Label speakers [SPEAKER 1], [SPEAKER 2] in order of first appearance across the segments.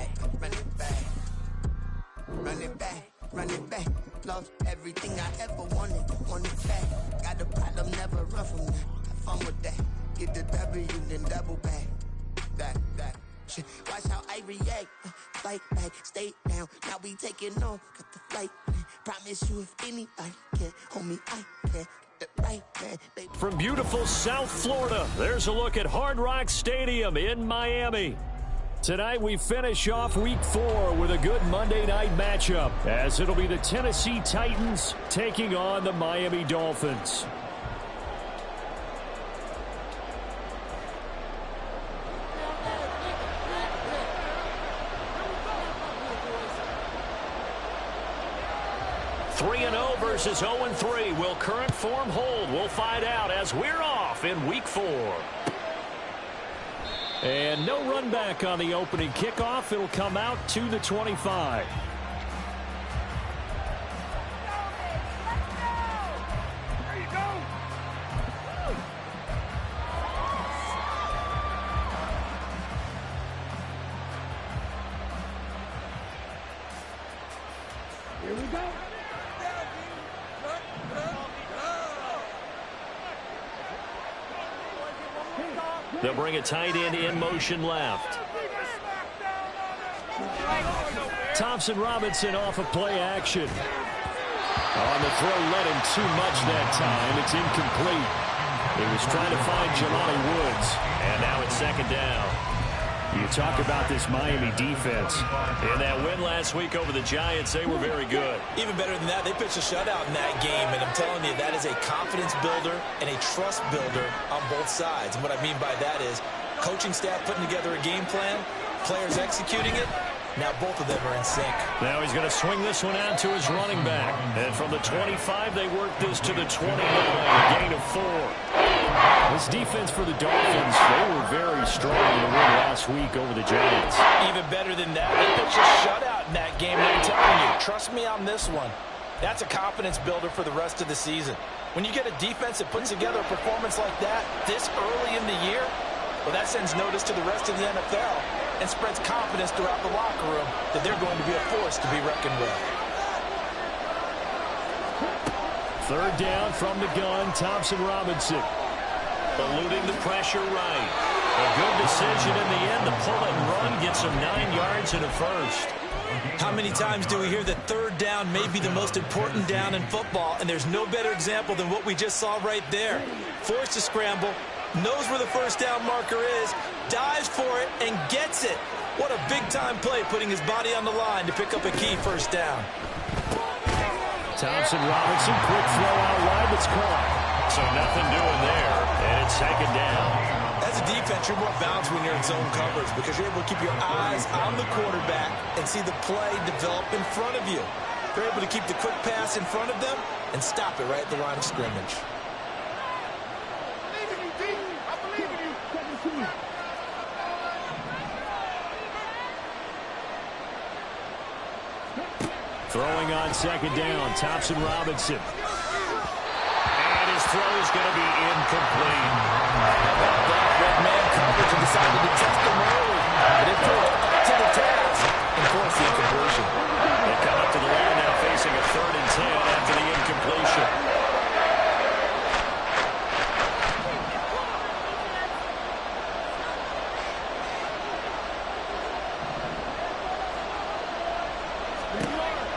[SPEAKER 1] back, run it back. Run it back, run it back. Lost everything I ever wanted, want it back. Got a problem, never run from that. Have fun with that. Get the W, then double back. That. Shit. Watch how I react. Fight back, stay down. Now we taking off, got the flight plan. Promise you if anybody can, homie, I can. Right, man.
[SPEAKER 2] From beautiful South Florida, there's a look at Hard Rock Stadium in Miami. Tonight we finish off Week 4 with a good Monday night matchup, as it'll be the Tennessee Titans taking on the Miami Dolphins. Versus 0-3. Will current form hold? We'll find out as we're off in Week 4. And no run back on the opening kickoff. It'll come out to the 25.
[SPEAKER 3] Here we go.
[SPEAKER 2] They'll bring a tight end in motion left. Thompson Robinson off of play action. On the throw, led him too much that time. It's incomplete. He was trying to find Jelani Woods. And now it's second down. You talk about this Miami defense. In that win last week over the Giants, they were very good.
[SPEAKER 4] Even better than that, they pitched a shutout in that game, and I'm telling you, that is a confidence builder and a trust builder on both sides. And what I mean by that is coaching staff putting together a game plan, players executing it. Now both of them are in sync.
[SPEAKER 2] Now he's going to swing this one out to his running back. And from the 25, they work this to the 29, a gain of 4. This defense for the Dolphins, they were very strong in the win last week over the Giants.
[SPEAKER 4] Even better than that, they pitched a shutout in that game. And I'm telling you, trust me on this one. That's a confidence builder for the rest of the season. When you get a defense that puts together a performance like that this early in the year, well, that sends notice to the rest of the NFL and spreads confidence throughout the locker room that they're going to be a force to be reckoned with.
[SPEAKER 2] Third down from the gun, Thompson Robinson. Eluding the pressure right. A good decision in the end. The pull and run gets him 9 yards and a first.
[SPEAKER 4] How many times do we hear that third down may be the most important down in football, and there's no better example than what we just saw right there. Forced to scramble, knows where the first down marker is, dives for it, and gets it. What a big-time play, putting his body on the line to pick up a key first down.
[SPEAKER 2] Thompson Robinson, quick throw out wide, that's caught. So nothing doing there, and it's second down.
[SPEAKER 4] As a defense, you're more balanced when you're in zone coverage because you're able to keep your eyes on the quarterback and see the play develop in front of you. You're able to keep the quick pass in front of them and stop it right at the line of scrimmage.
[SPEAKER 2] Throwing on second down, Thompson Robinson. And his throw is going to be incomplete.
[SPEAKER 4] That man coverage and decided to test them early. But it proved up to the task and forced the incompletion.
[SPEAKER 2] They come up to the line now facing a 3rd and 10 after the incompletion.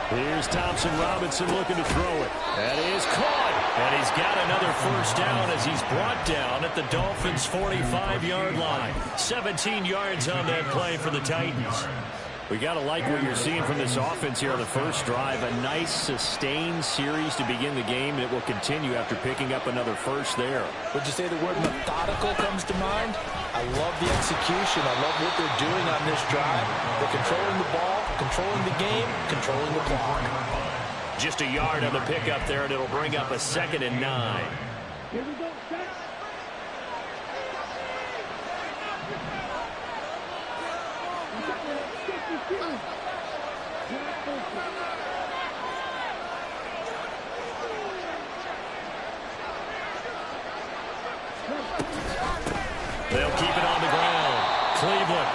[SPEAKER 2] Here's Thompson Robinson looking to throw it. That is caught. And he's got another first down as he's brought down at the Dolphins' 45-yard line. 17 yards on that play for the Titans. We got to like what you're seeing from this offense here on the first drive. A nice, sustained series to begin the game that will continue after picking up another first there.
[SPEAKER 4] Would you say the word methodical comes to mind? I love the execution. I love what they're doing on this drive. They're controlling the ball, controlling the game, controlling the clock.
[SPEAKER 2] Just a yard on the pickup there, and it'll bring up a 2nd and 9.
[SPEAKER 3] Here we go, set.
[SPEAKER 2] They'll keep it on the ground. Cleveland.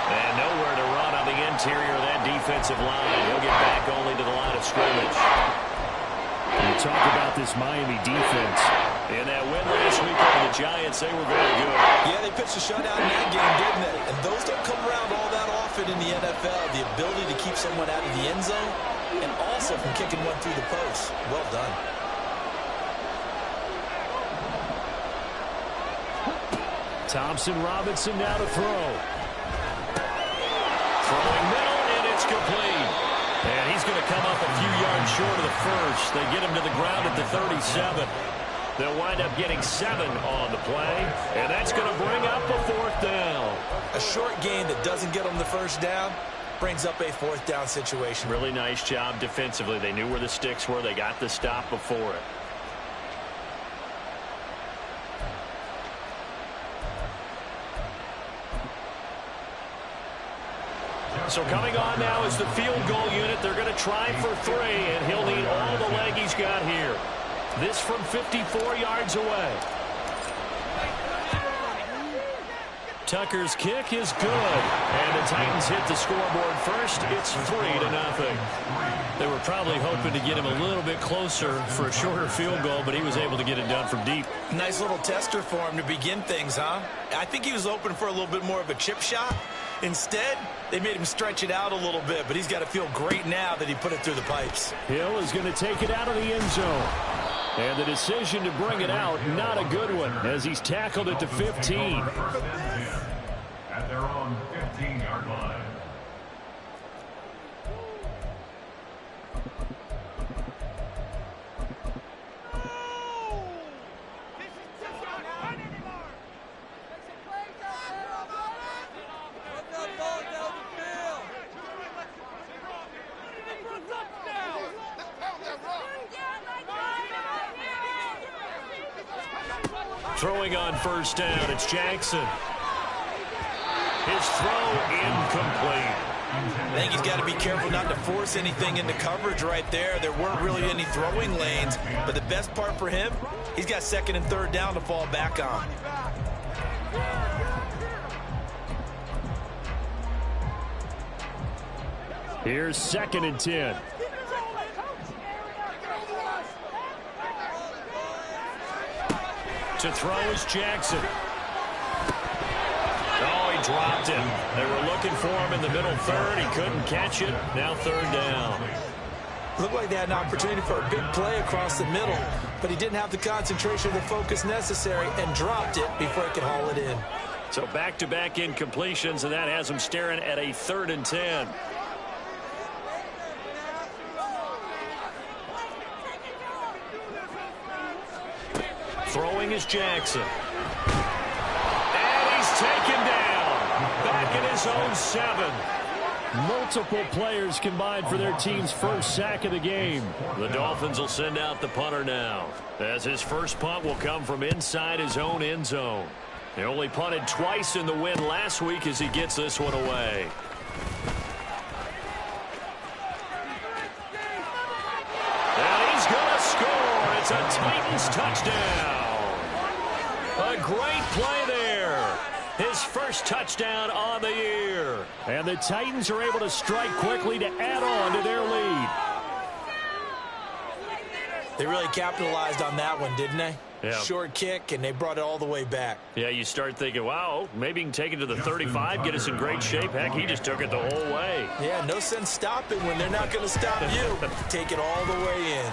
[SPEAKER 2] And nowhere to run on interior of that defensive line. He'll get back only to the line of scrimmage.
[SPEAKER 5] You talk about this Miami defense.
[SPEAKER 2] In that win last week over the Giants, they were very good.
[SPEAKER 4] Yeah, they pitched a shutout in that game, didn't they? And those don't come around all that often in the NFL. The ability to keep someone out of the end zone and also from kicking one through the post. Well done.
[SPEAKER 5] Thompson Robinson now to throw.
[SPEAKER 2] Throwing middle, and it's complete. And he's going to come up a few yards short of the first. They get him to the ground at the 37. They'll wind up getting 7 on the play, and that's going to bring up a 4th down.
[SPEAKER 4] A short gain that doesn't get them the first down brings up a 4th down situation.
[SPEAKER 2] Really nice job defensively. They knew where the sticks were. They got the stop before it. So coming on now is the field goal unit. They're going to try for 3, and he'll need all the leg he's got here. This from 54 yards away. Tucker's kick is good. And the Titans hit the scoreboard first. It's 3-0. They were probably hoping to get him a little bit closer for a shorter field goal, but he was able to get it done from deep.
[SPEAKER 4] Nice little tester for him to begin things, huh? I think he was open for a little bit more of a chip shot. Instead, they made him stretch it out a little bit, but he's got to feel great now that he put it through the pipes.
[SPEAKER 5] Hill is going to take it out of the end zone. And the decision to bring it out, not a good one, as he's tackled at the 15.
[SPEAKER 6] At their own 15-yard line.
[SPEAKER 2] Throwing on first down, it's Jackson. His throw incomplete.
[SPEAKER 4] I think he's got to be careful not to force anything into coverage right there. There weren't really any throwing lanes, but the best part for him, he's got 2nd and 3rd down to fall back on.
[SPEAKER 5] Here's 2nd and 10.
[SPEAKER 2] To throw is Jackson. Oh, he dropped him. They were looking for him in the middle 3rd. He couldn't catch it. Now 3rd down.
[SPEAKER 4] Looked like they had an opportunity for a big play across the middle, but he didn't have the concentration or the focus necessary and dropped it before he could haul it in.
[SPEAKER 2] So back-to-back incompletions, and that has him staring at a 3rd and 10. Throwing is Jackson. And he's taken down. Back in his own 7.
[SPEAKER 5] Multiple players combined for their team's first sack of the game.
[SPEAKER 2] The Dolphins will send out the punter now, as his first punt will come from inside his own end zone. He only punted twice in the win last week as he gets this one away. And he's going to score. It's a Titans touchdown. A great play there. His first touchdown on the year.
[SPEAKER 5] And the Titans are able to strike quickly to add on to their lead.
[SPEAKER 4] They really capitalized on that one, didn't they?
[SPEAKER 2] Yeah.
[SPEAKER 4] Short kick, and they brought it all the way back.
[SPEAKER 2] Yeah, you start thinking, wow, maybe he can take it to the 35, get us in great shape. Heck, he just took it the whole way.
[SPEAKER 4] Yeah, no sense stopping when they're not going to stop you. Take it all the way in.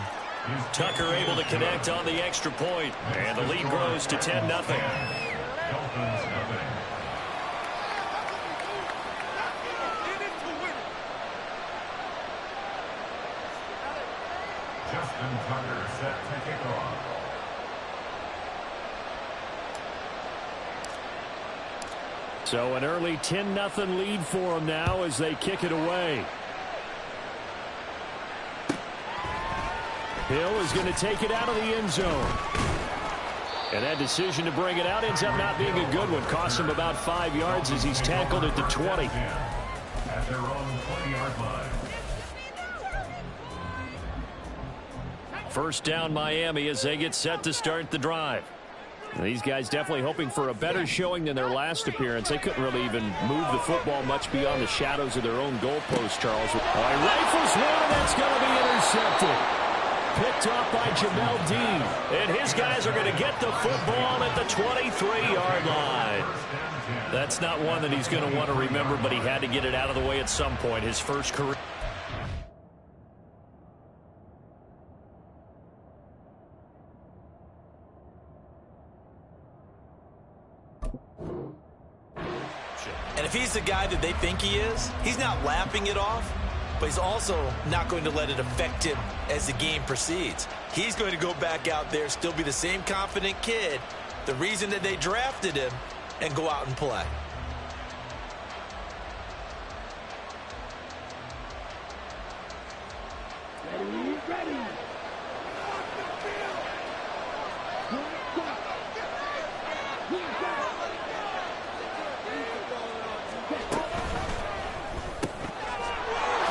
[SPEAKER 2] Tucker able to connect on the extra point, and the lead grows to 10-0.
[SPEAKER 6] Dolphins 0. Justin Tucker set to kick off.
[SPEAKER 5] So an early 10-0 lead for them now as they kick it away. Hill is going to take it out of the end zone. And that decision to bring it out ends up not being a good one. Costs him about 5 yards as he's tackled at the 20.
[SPEAKER 6] At their own 20-yard line.
[SPEAKER 2] First down Miami as they get set to start the drive.
[SPEAKER 5] These guys definitely hoping for a better showing than their last appearance. They couldn't really even move the football much beyond the shadows of their own goalpost, Charles. Rifles one, and that's going to be intercepted. Picked off by Jamel Dean.
[SPEAKER 2] And his guys are going to get the football at the 23-yard line. That's not one that he's going to want to remember, but he had to get it out of the way at some point. His first career.
[SPEAKER 4] And if he's the guy that they think he is, he's not laughing it off, but he's also not going to let it affect him as the game proceeds. He's going to go back out there, still be the same confident kid, the reason that they drafted him, and go out and play.
[SPEAKER 3] Ready.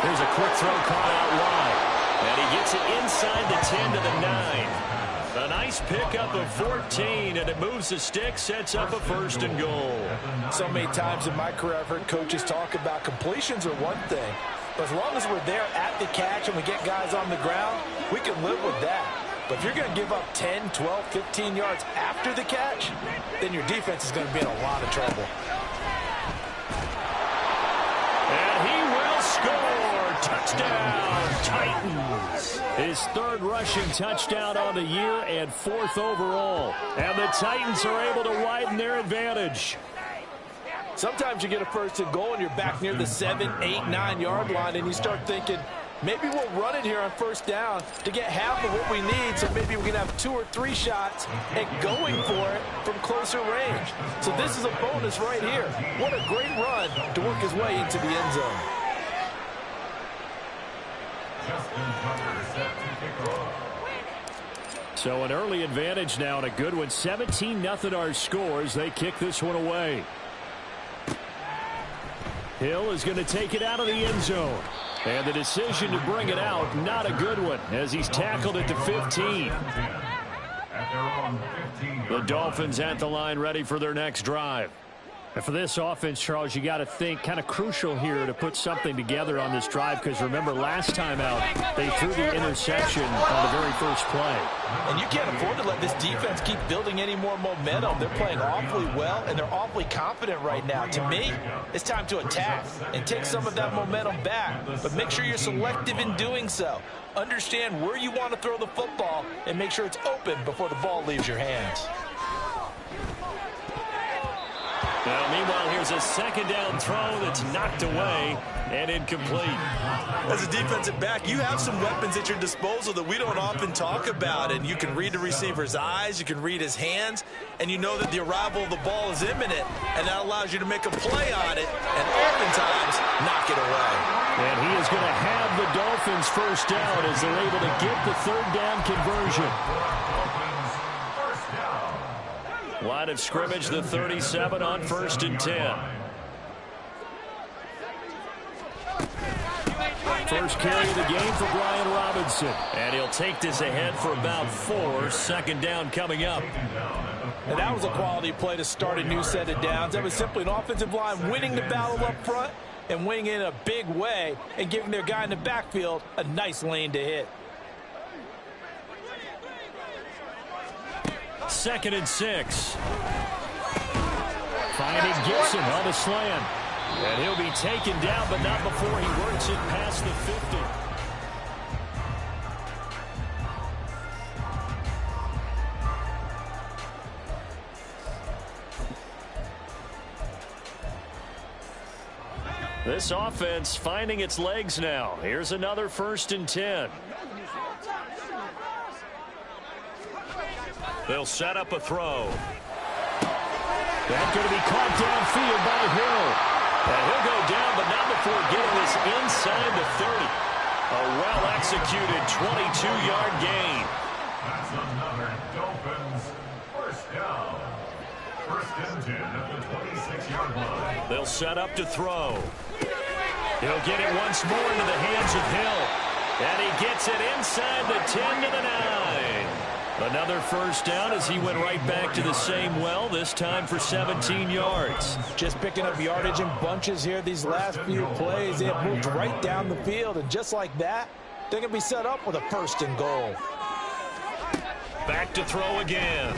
[SPEAKER 2] Here's a quick throw caught out wide. And he gets it inside the 10 to the 9. A nice pickup of 14, and it moves the stick, sets up a 1st and goal.
[SPEAKER 4] So many times in my career I've heard coaches talk about completions are one thing, but as long as we're there at the catch and we get guys on the ground, we can live with that. But if you're going to give up 10, 12, 15 yards after the catch, then your defense is going to be in a lot of trouble.
[SPEAKER 2] And he will score. Touchdown, Titans.
[SPEAKER 5] His 3rd rushing touchdown on the year and 4th overall.
[SPEAKER 2] And the Titans are able to widen their advantage.
[SPEAKER 4] Sometimes you get a 1st and goal and you're back near the 7, 8, 9-yard line, and you start thinking, maybe we'll run it here on 1st down to get half of what we need, so maybe we can have 2 or 3 shots at going for it from closer range. So this is a bonus right here. What a great run to work his way into the end zone.
[SPEAKER 5] So an early advantage now and a good one. 17-0 our scores. They kick this one away. Hill is going to take it out of the end zone. And the decision to bring it out, not a good one, as he's tackled it to 15. The Dolphins at the line, ready for their next drive. And for this offense, Charles, you got to think kind of crucial here to put something together on this drive, because remember last time out they threw the interception on the very first play.
[SPEAKER 4] And you can't afford to let this defense keep building any more momentum. They're playing awfully well, and they're awfully confident right now. To me, it's time to attack and take some of that momentum back. But make sure you're selective in doing so. Understand where you want to throw the football and make sure it's open before the ball leaves your hands.
[SPEAKER 2] Now, meanwhile, here's a 2nd down throw that's knocked away and incomplete.
[SPEAKER 4] As a defensive back, you have some weapons at your disposal that we don't often talk about, and you can read the receiver's eyes, you can read his hands, and you know that the arrival of the ball is imminent, and that allows you to make a play on it and oftentimes knock it away.
[SPEAKER 5] And he is going to have the Dolphins 1st down as they're able to get the 3rd down conversion.
[SPEAKER 2] Line of scrimmage, the 37 on 1st and 10.
[SPEAKER 5] First carry of the game for Brian Robinson.
[SPEAKER 2] And he'll take this ahead for about 4. 2nd down coming up.
[SPEAKER 4] And that was a quality play to start a new set of downs. That was simply an offensive line winning the battle up front and winning in a big way and giving their guy in the backfield a nice lane to hit.
[SPEAKER 2] 2nd and 6.
[SPEAKER 5] Finding Gibson on the slant.
[SPEAKER 2] And he'll be taken down, but not before he works it past the 50. This offense finding its legs now. Here's another 1st and 10. They'll set up a throw.
[SPEAKER 5] That's going to be caught downfield by Hill.
[SPEAKER 2] And he'll go down, but not before getting this inside the 30. A well-executed 22-yard gain.
[SPEAKER 6] That's another Dolphins 1st down. 1st and 10 at the 26-yard line.
[SPEAKER 2] They'll set up to throw. He'll get it once more into the hands of Hill. And he gets it inside the 10 to the 9. Another first down as he went right back to the same well, this time for 17 yards.
[SPEAKER 4] Just picking up yardage in bunches here these last few plays. They have moved right down the field, and just like that, they're going to be set up with a 1st and goal.
[SPEAKER 2] Back to throw again.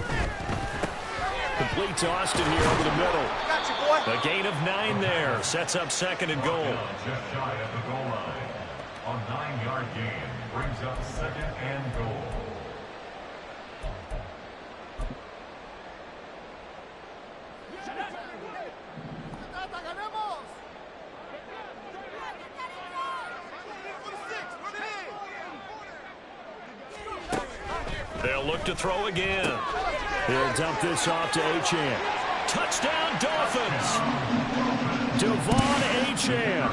[SPEAKER 2] Complete to Austin here over the middle. A gain of 9 there. Sets up 2nd and goal.
[SPEAKER 6] Just shy of the goal line. A 9-yard gain brings up 2nd and goal.
[SPEAKER 2] They'll look to throw again.
[SPEAKER 5] He'll dump this off to Achane.
[SPEAKER 2] Touchdown, Dolphins! Devon Achane.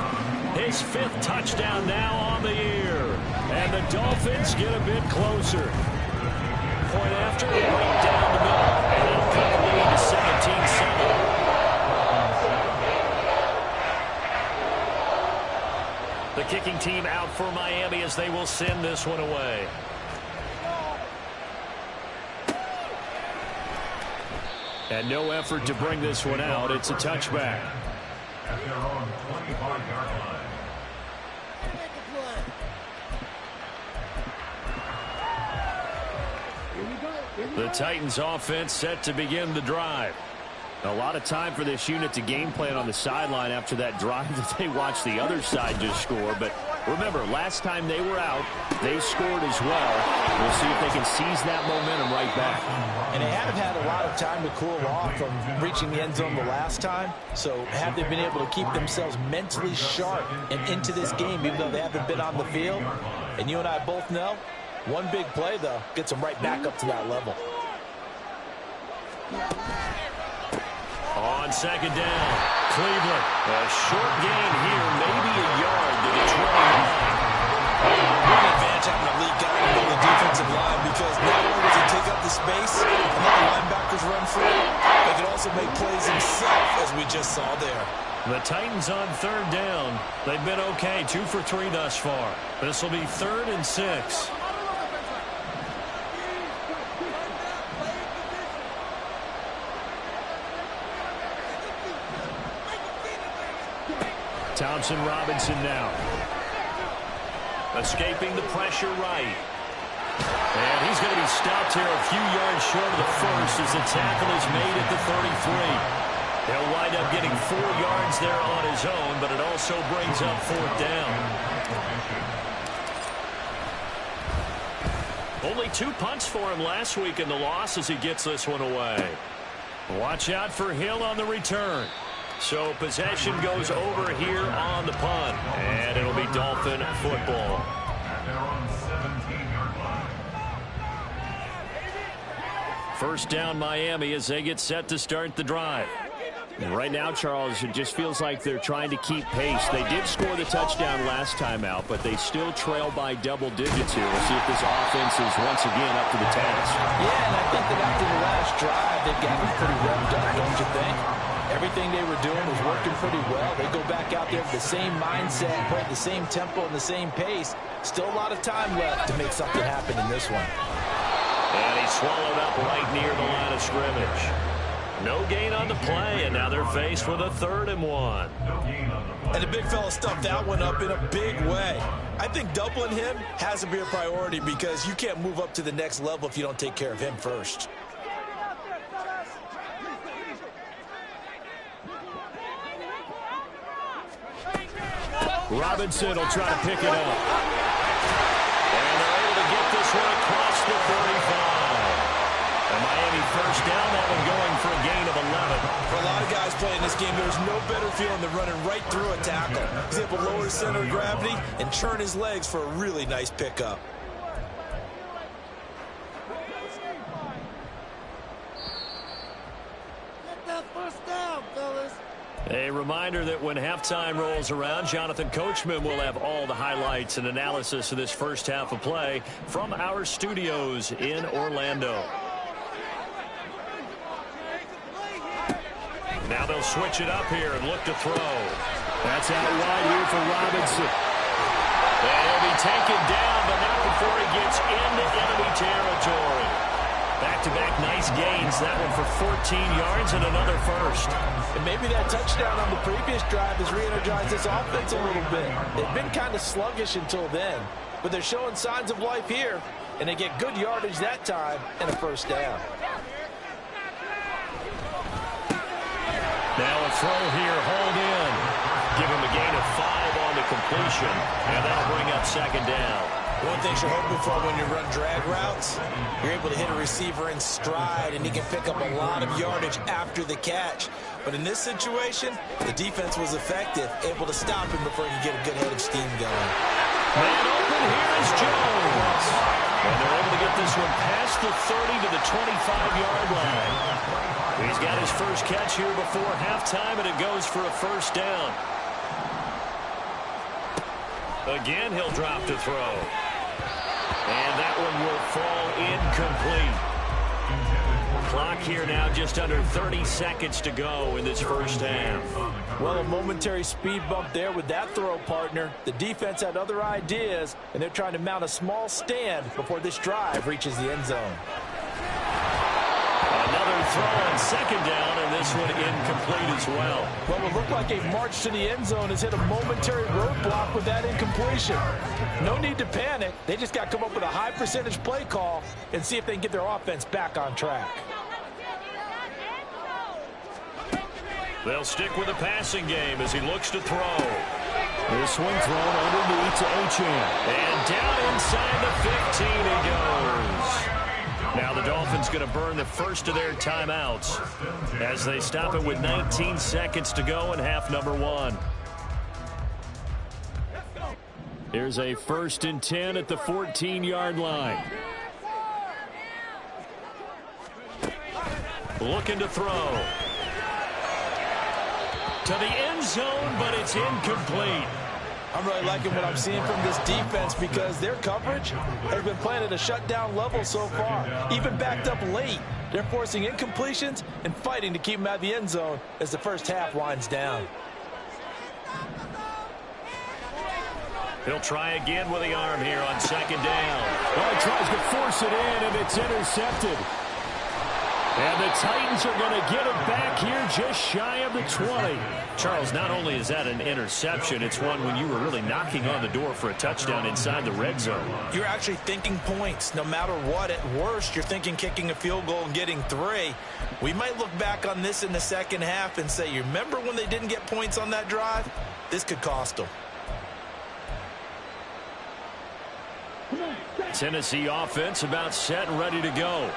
[SPEAKER 2] His 5th touchdown now on the year. And the Dolphins get a bit closer. Point after, right down the middle. And it'll cut the lead to 17-7. The kicking team out for Miami as they will send this one away. And no effort to bring this one out. It's a touchback.
[SPEAKER 6] At their own 25-yard line.
[SPEAKER 2] The Titans offense set to begin the drive.
[SPEAKER 5] A lot of time for this unit to game plan on the sideline after that drive that they watched the other side just score. But remember, last time they were out, they scored as well. We'll see if they can seize that momentum right back.
[SPEAKER 4] And they haven't had a lot of time to cool off from reaching the end zone the last time. So have they been able to keep themselves mentally sharp and into this game, even though they haven't been on the field? And you and I both know, one big play, though, gets them right back up to that level.
[SPEAKER 2] On 2nd down, Cleveland. A short gain here, maybe a yard to the 29.
[SPEAKER 4] Big advantage having a lead guy on the defensive line, because not only does he take up the space and let the linebackers run free, they can also make plays himself, as we just saw there.
[SPEAKER 2] The Titans on 3rd down. They've been okay, 2 for 3 thus far. This will be 3rd and 6. Thompson Robinson now. Escaping the pressure right. And he's going to be stopped here a few yards short of the first as the tackle is made at the 33. He'll wind up getting 4 yards there on his own, but it also brings up 4th down. Only 2 punts for him last week in the loss as he gets this one away. Watch out for Hill on the return. So possession goes over here on the punt, and it'll be Dolphin football.
[SPEAKER 6] At their own 17-yard line.
[SPEAKER 2] First down Miami as they get set to start the drive.
[SPEAKER 5] And right now, Charles, it just feels like they're trying to keep pace. They did score the touchdown last time out, but they still trail by double digits here. We'll see if this offense is once again up to the task.
[SPEAKER 4] Yeah, and I think that after the last drive, they've gotten pretty revved up, don't you think? Everything they were doing was working pretty well. They go back out there with the same mindset, play at the same tempo and the same pace. Still a lot of time left to make something happen in this one.
[SPEAKER 2] And he swallowed up right near the line of scrimmage. No gain on the play, and now they're faced with a 3rd and 1.
[SPEAKER 4] And the big fella stuffed that one up in a big way. I think doubling him has to be a priority, because you can't move up to the next level if you don't take care of him first.
[SPEAKER 2] Robinson will try to pick it up. And they're able to get this one across the 35. And Miami first down, that one going for a gain of 11.
[SPEAKER 4] For a lot of guys playing this game, there's no better feeling than running right through a tackle. He's able to lower his center of gravity and churn his legs for a really nice pickup.
[SPEAKER 3] Get that first down, fellas.
[SPEAKER 2] A reminder that when halftime rolls around, Jonathan Coachman will have all the highlights and analysis of this first half of play from our studios in Orlando. Now they'll switch it up here and look to throw.
[SPEAKER 5] That's out wide here for Robinson.
[SPEAKER 2] And he'll be taken down, but not before he gets into enemy territory. back-to-back nice gains. That one for 14 yards and another first.
[SPEAKER 4] And maybe that touchdown on the previous drive has re-energized this offense a little bit. They've been kind of sluggish until then, but they're showing signs of life here, and they get good yardage that time and a first down.
[SPEAKER 2] Now a throw here, hauled in. Give him a gain of 5 on the completion, and that'll bring up second down.
[SPEAKER 4] One thing you're hoping for when you run drag routes, you're able to hit a receiver in stride, and he can pick up a lot of yardage after the catch. But in this situation, the defense was effective, able to stop him before he could get a good head of steam going.
[SPEAKER 2] Man open, here is Jones. And they're able to get this one past the 30 to the 25-yard line. He's got his first catch here before halftime, and it goes for a first down. Again, he'll drop to throw. And that one will fall incomplete. Clock here now just under 30 seconds to go in this first half.
[SPEAKER 4] Well, a momentary speed bump there with that throw, partner. The defense had other ideas, and they're trying to mount a small stand before this drive reaches the end zone.
[SPEAKER 2] Another throw on second down, and this one incomplete as well.
[SPEAKER 4] Well, it looked like a march to the end zone has hit a momentary roadblock with that incompletion. No need to panic. They just got to come up with a high percentage play call and see if they can get their offense back on track.
[SPEAKER 2] They'll stick with the passing game as he looks to throw.
[SPEAKER 5] This one thrown underneath to Achane.
[SPEAKER 2] And down inside the 15 he goes. Now the Dolphins going to burn the first of their timeouts as they stop it with 19 seconds to go in half number 1.
[SPEAKER 5] Here's a 1st and 10 at the 14-yard line.
[SPEAKER 2] Looking to throw. To the end zone, but it's incomplete.
[SPEAKER 4] I'm really liking what I'm seeing from this defense because their coverage has been playing at a shutdown level so far. Even backed up late, they're forcing incompletions and fighting to keep them out of the end zone as the first half winds down.
[SPEAKER 2] He'll try again with the arm here on second down.
[SPEAKER 5] Well, he tries to force it in, and it's intercepted. And the Titans are going to get it back here just shy of the 20.
[SPEAKER 2] Charles, not only is that an interception, it's one when you were really knocking on the door for a touchdown inside the red zone.
[SPEAKER 4] You're actually thinking points. No matter what, at worst, you're thinking kicking a field goal and getting 3. We might look back on this in the second half and say, you remember when they didn't get points on that drive? This could cost them.
[SPEAKER 2] Tennessee offense about set and ready to go.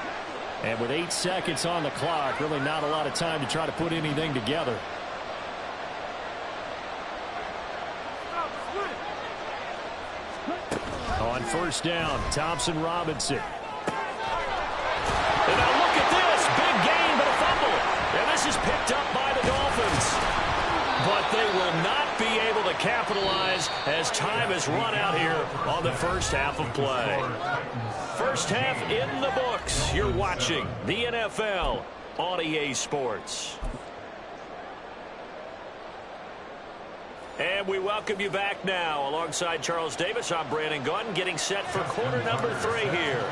[SPEAKER 5] And with 8 seconds on the clock, really not a lot of time to try to put anything together. On first down, Thompson Robinson.
[SPEAKER 2] And now look at this. Big gain, but a fumble. And this is picked up by the Dolphins. But they will not be able to capitalize as time has run out here on the first half of play. First half in the books. You're watching the NFL on EA Sports. And we welcome you back now. Alongside Charles Davis, I'm Brandon Gunn, getting set for quarter number 3 here.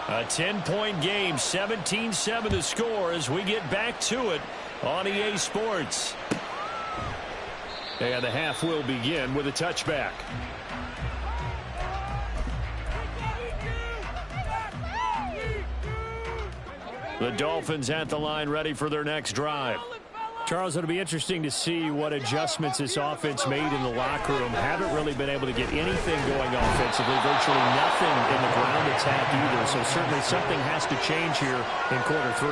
[SPEAKER 2] A 10-point game, 17-7 to score as we get back to it on EA Sports.
[SPEAKER 5] And the half will begin with a touchback.
[SPEAKER 2] The Dolphins at the line ready for their next drive.
[SPEAKER 5] Charles, it'll be interesting to see what adjustments this offense made in the locker room. Haven't really been able to get anything going offensively, virtually nothing in the ground attack either. So certainly something has to change here in quarter 3.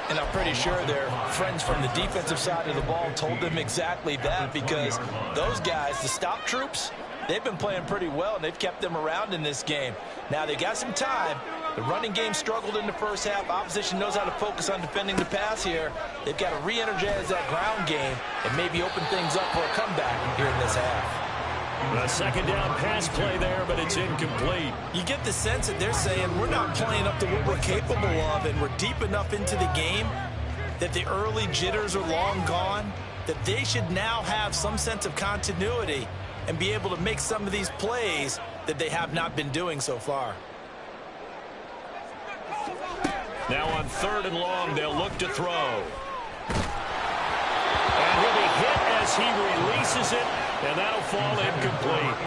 [SPEAKER 4] And I'm pretty sure their friends from the defensive side of the ball told them exactly that, because those guys, the stop troops, they've been playing pretty well, and they've kept them around in this game. Now, they got some time. The running game struggled in the first half. Opposition knows how to focus on defending the pass here. They've got to re-energize that ground game and maybe open things up for a comeback here in this half.
[SPEAKER 2] A second down pass play there, but it's incomplete.
[SPEAKER 4] You get the sense that they're saying we're not playing up to what we're capable of, and we're deep enough into the game that the early jitters are long gone, that they should now have some sense of continuity and be able to make some of these plays that they have not been doing so far.
[SPEAKER 2] Now on 3rd and long, they'll look to throw. And he'll be hit as he releases it, and that'll fall incomplete.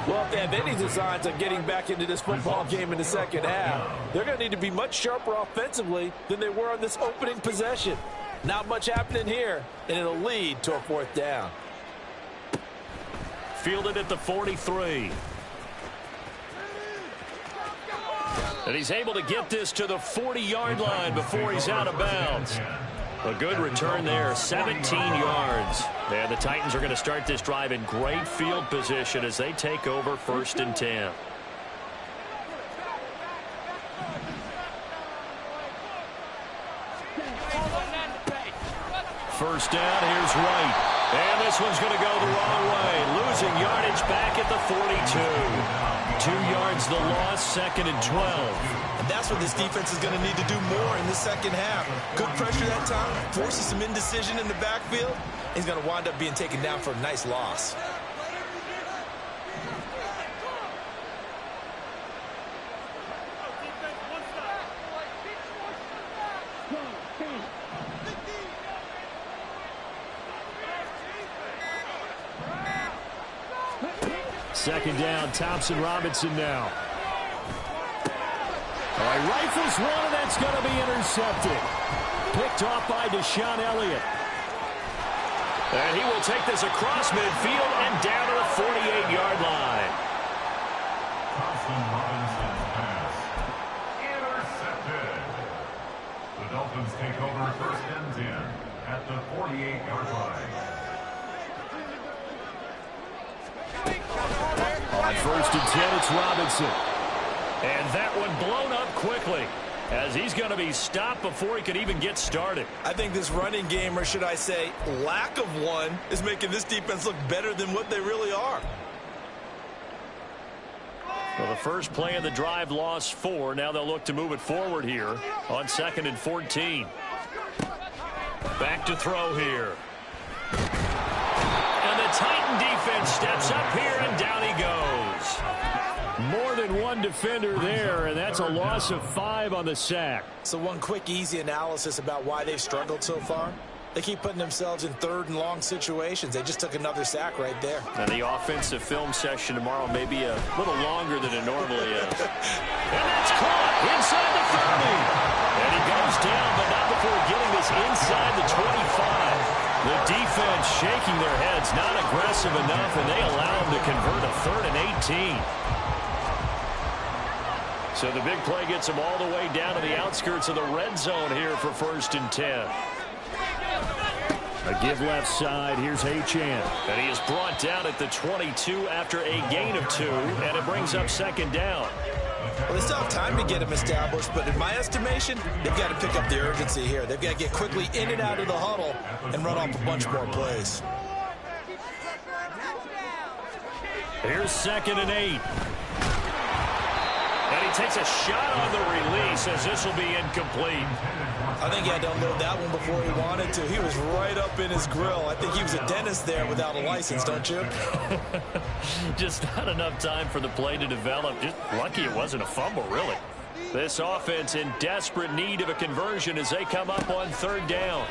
[SPEAKER 4] Well, if they have any designs on getting back into this football game in the second half, they're going to need to be much sharper offensively than they were on this opening possession. Not much happening here, and it'll lead to a 4th down.
[SPEAKER 2] Fielded at the 43. And he's able to get this to the 40-yard line before he's out of bounds. A good return there, 17 yards. And the Titans are going to start this drive in great field position as they take over 1st and 10. First down, here's Wright. And this one's going to go the wrong way. Losing yardage back at the 42. 2 yards the loss, 2nd and 12.
[SPEAKER 4] And that's what this defense is going to need to do more in the second half. Good pressure that time, forces some indecision in the backfield. He's going to wind up being taken down for a nice loss.
[SPEAKER 5] Second down, Thompson-Robinson now. All right, rifles one, and that's going to be intercepted. Picked off by Deshaun Elliott.
[SPEAKER 2] And he will take this across midfield and down to the 48-yard line.
[SPEAKER 6] Thompson-Robinson's pass intercepted. The Dolphins take over 1st and 10 at the 48-yard line.
[SPEAKER 5] On 1st and 10, it's Robinson.
[SPEAKER 2] And that one blown up quickly as he's going to be stopped before he could even get started.
[SPEAKER 4] I think this running game, or should I say lack of one, is making this defense look better than what they really are.
[SPEAKER 2] Well, the first play of the drive lost 4. Now they'll look to move it forward here on 2nd and 14. Back to throw here. And the Titan defense steps up here, and down he goes.
[SPEAKER 5] More than one defender there, and that's a loss of 5 on the sack.
[SPEAKER 4] So one quick, easy analysis about why they've struggled so far. They keep putting themselves in 3rd and long situations. They just took another sack right there.
[SPEAKER 2] And the offensive film session tomorrow may be a little longer than it normally is. And that's caught inside the 30. And he goes down, but not before getting this inside the 25. The defense shaking their heads, not aggressive enough, and they allow him to convert a 3rd and 18. So the big play gets him all the way down to the outskirts of the red zone here for 1st and 10.
[SPEAKER 5] A give left side. Here's Achane.
[SPEAKER 2] And he is brought down at the 22 after a gain of 2, and it brings up 2nd down.
[SPEAKER 4] Well, they still have time to get him established, but in my estimation, they've got to pick up the urgency here. They've got to get quickly in and out of the huddle and run off a bunch more plays.
[SPEAKER 2] Here's 2nd and 8. And he takes a shot on the release as this will be incomplete.
[SPEAKER 4] I think he had to unload that one before he wanted to. He was right up in his grill. I think he was a dentist there without a license, don't you?
[SPEAKER 2] Just not enough time for the play to develop. Just lucky it wasn't a fumble, really. This offense in desperate need of a conversion as they come up on 3rd down.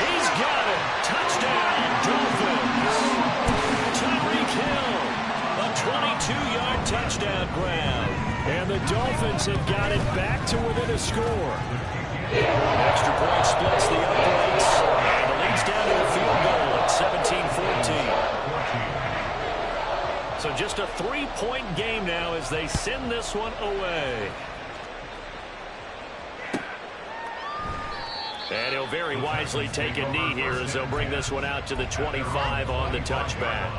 [SPEAKER 2] He's got it. Touchdown, Dolphins. Tyreek Hill. A 22-yard touchdown grab.
[SPEAKER 5] And the Dolphins have got it back to within a score.
[SPEAKER 2] Extra point splits the uprights. And the lead's down to a field goal at 17-14. So just a 3-point game now as they send this one away. And he'll very wisely take a knee here as they'll bring this one out to the 25 on the touchback.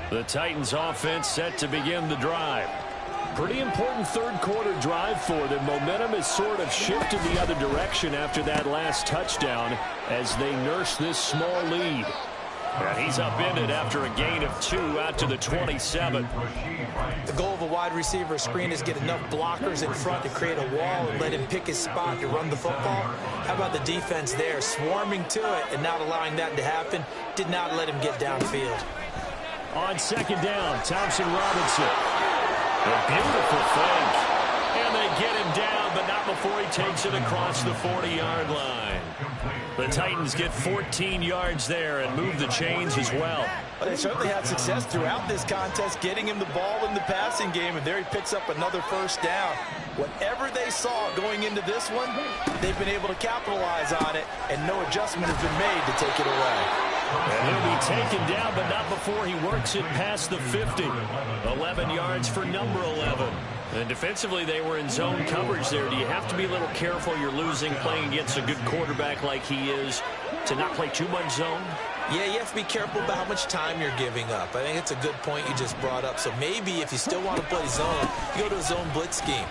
[SPEAKER 2] The Titans offense set to begin the drive. Pretty important 3rd quarter drive for them. Momentum has sort of shifted the other direction after that last touchdown as they nurse this small lead. And he's he's upended after a gain of 2 out to the 27.
[SPEAKER 4] The goal of a wide receiver screen is get enough blockers in front to create a wall and let him pick his spot to run the football. How about the defense there, swarming to it and not allowing that to happen? Did not let him get downfield.
[SPEAKER 2] On second down, Thompson Robinson. A beautiful fake. And they get him down, but not before he takes it across the 40-yard line. The Titans get 14 yards there and move the chains as well.
[SPEAKER 4] But they certainly had success throughout this contest, getting him the ball in the passing game, and there he picks up another first down. Whatever they saw going into this one, they've been able to capitalize on it, and no adjustment has been made to take it away.
[SPEAKER 2] And he'll be taken down, but not before he works it past the 50. 11 yards for number 11. And defensively, they were in zone coverage there. Do you have to be a little careful? You're losing playing against a good quarterback like he is to not play too much zone?
[SPEAKER 4] Yeah, you have to be careful about how much time you're giving up. I think it's a good point you just brought up. So maybe if you still want to play zone, you go to a zone blitz scheme.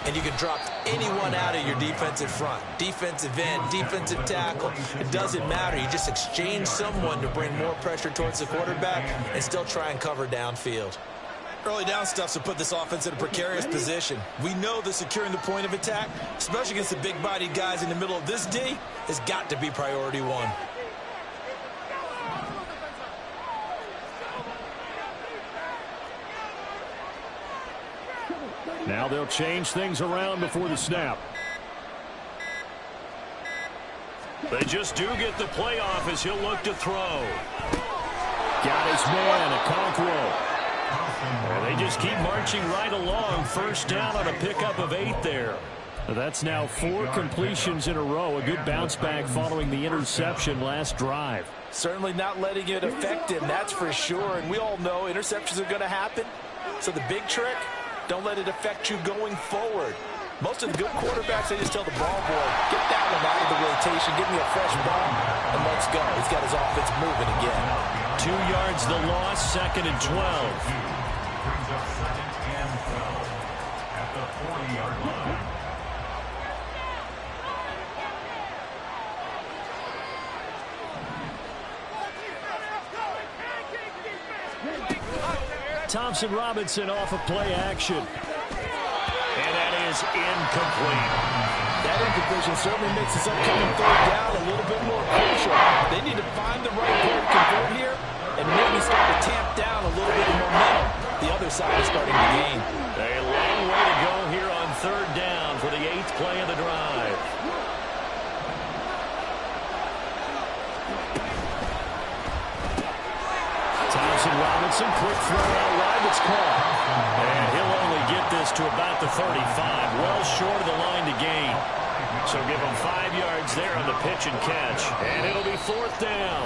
[SPEAKER 4] And you can drop anyone out of your defensive front. Defensive end, defensive tackle. It doesn't matter. You just exchange someone to bring more pressure towards the quarterback and still try and cover downfield. Early down stuff to put this offense in a precarious position. We know that securing the point of attack, especially against the big-bodied guys in the middle of this D, has got to be priority one.
[SPEAKER 5] Now they'll change things around before the snap.
[SPEAKER 2] They just do get the play off as he'll look to throw.
[SPEAKER 5] Got his man, Okonkwo.
[SPEAKER 2] And they just keep marching right along. First down on a pickup of 8 there.
[SPEAKER 5] That's now 4 completions in a row. A good bounce back following the interception last drive.
[SPEAKER 4] Certainly not letting it affect him, that's for sure. And we all know interceptions are going to happen. So the big trick, don't let it affect you going forward. Most of the good quarterbacks, they just tell the ball boy, get that one out of the rotation, give me a fresh ball, and let's go. He's got his offense moving again.
[SPEAKER 2] 2 yards the loss, 2nd and 12.
[SPEAKER 6] Brings up 2nd and 12 at the 40-yard line.
[SPEAKER 5] Thompson Robinson off of play action.
[SPEAKER 2] And that is incomplete.
[SPEAKER 4] That incompletion certainly makes this upcoming third down a little bit more crucial. They need to find the right play to convert here and maybe start to tamp down a little bit of momentum. The other side is starting to gain.
[SPEAKER 2] A long way to go here on third down for the 8th play of the drive.
[SPEAKER 5] Thompson Robinson, quick throw out wide, it's caught.
[SPEAKER 2] And he'll only get this to about the 35, well short of the line to gain. So give him 5 yards there on the pitch and catch. And it'll be 4th down.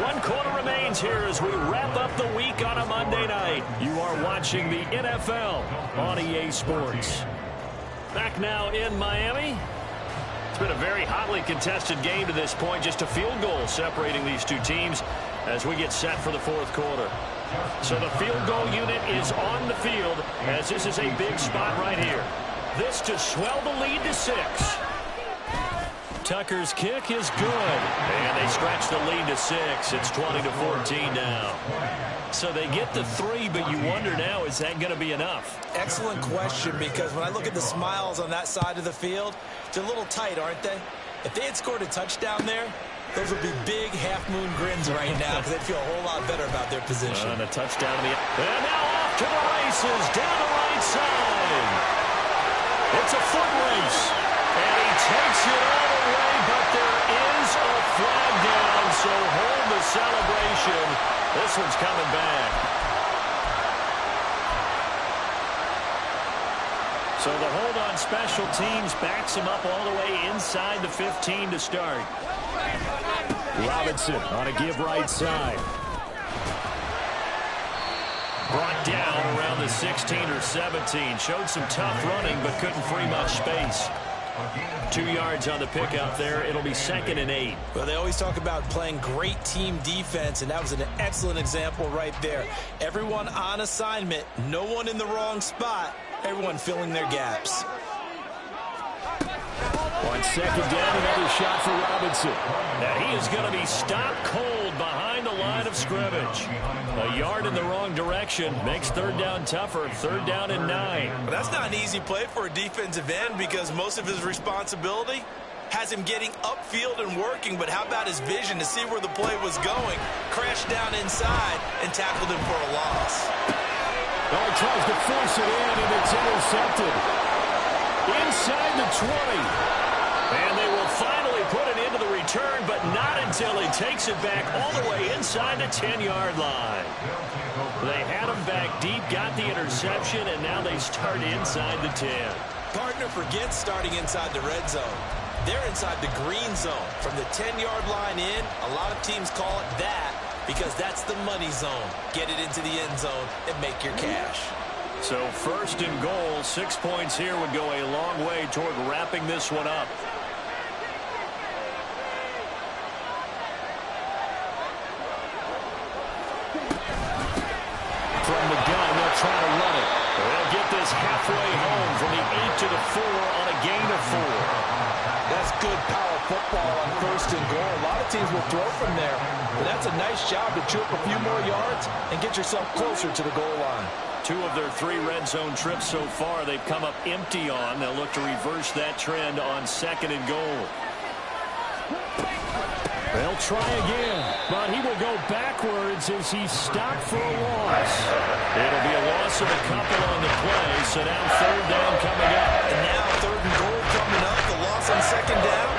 [SPEAKER 2] 1 quarter remains here as we wrap up the week on a Monday night. You are watching the NFL on EA Sports. Back now in Miami. It's been a very hotly contested game to this point. Just a field goal separating these two teams as we get set for the 4th quarter. So the field goal unit is on the field as this is a big spot right here. This to swell the lead to 6. Tucker's kick is good. And they stretch the lead to 6. It's 20-14 now. So they get the 3, but you wonder now, is that going to be enough?
[SPEAKER 4] Excellent question, because when I look at the smiles on that side of the field, they're a little tight, aren't they? If they had scored a touchdown there, those would be big half-moon grins right now because they'd feel a whole lot better about their position.
[SPEAKER 2] And a touchdown. And now off to the races, down the right side. It's a foot race. And he takes it all the way, but there is a flag down, so hold the celebration. This one's coming back. So the hold on special teams backs him up all the way inside the 15 to start.
[SPEAKER 5] Robinson on a give right side.
[SPEAKER 2] Brought down around the 16 or 17. Showed some tough running, but couldn't free much space. 2 yards on the pickup there. It'll be 2nd and 8.
[SPEAKER 4] Well, they always talk about playing great team defense, and that was an excellent example right there. Everyone on assignment, no one in the wrong spot, everyone filling their gaps.
[SPEAKER 5] On 2nd down, another shot for Robinson.
[SPEAKER 2] Now he is going to be stopped cold behind the line of of scrimmage. A yard in the wrong direction makes third down tougher. Third down and 9.
[SPEAKER 4] Well, that's not an easy play for a defensive end because most of his responsibility has him getting upfield and working, but how about his vision to see where the play was going, crashed down inside, and tackled him for a loss.
[SPEAKER 5] Oh, he tries to force it in, and it's intercepted. Inside the 20.
[SPEAKER 2] And they will finally put it into the return, but not until he takes it back all the way inside the 10-yard line. They had him back deep, got the interception, and now they start inside the 10.
[SPEAKER 4] Partner forgets starting inside the red zone. They're inside the green zone. From the 10-yard line in, a lot of teams call it that because that's the money zone. Get it into the end zone and make your cash.
[SPEAKER 2] So first and goal, 6 points here would go a long way toward wrapping this one up.
[SPEAKER 5] From the gun, they'll try to run it.
[SPEAKER 2] They'll get this halfway home from the 8 to the 4 on a gain of 4.
[SPEAKER 4] That's good power football on first and goal. A lot of teams will throw from there, but that's a nice job to chew up a few more yards and get yourself closer to the goal line.
[SPEAKER 2] 2 of their 3 red zone trips so far they've come up empty on. They'll look to reverse that trend on second and goal.
[SPEAKER 5] They'll try again, but he will go backwards as he's stopped for a loss.
[SPEAKER 2] It'll be a loss of a couple on the play, so now third down coming up.
[SPEAKER 4] And now third and goal coming up, the loss on second down.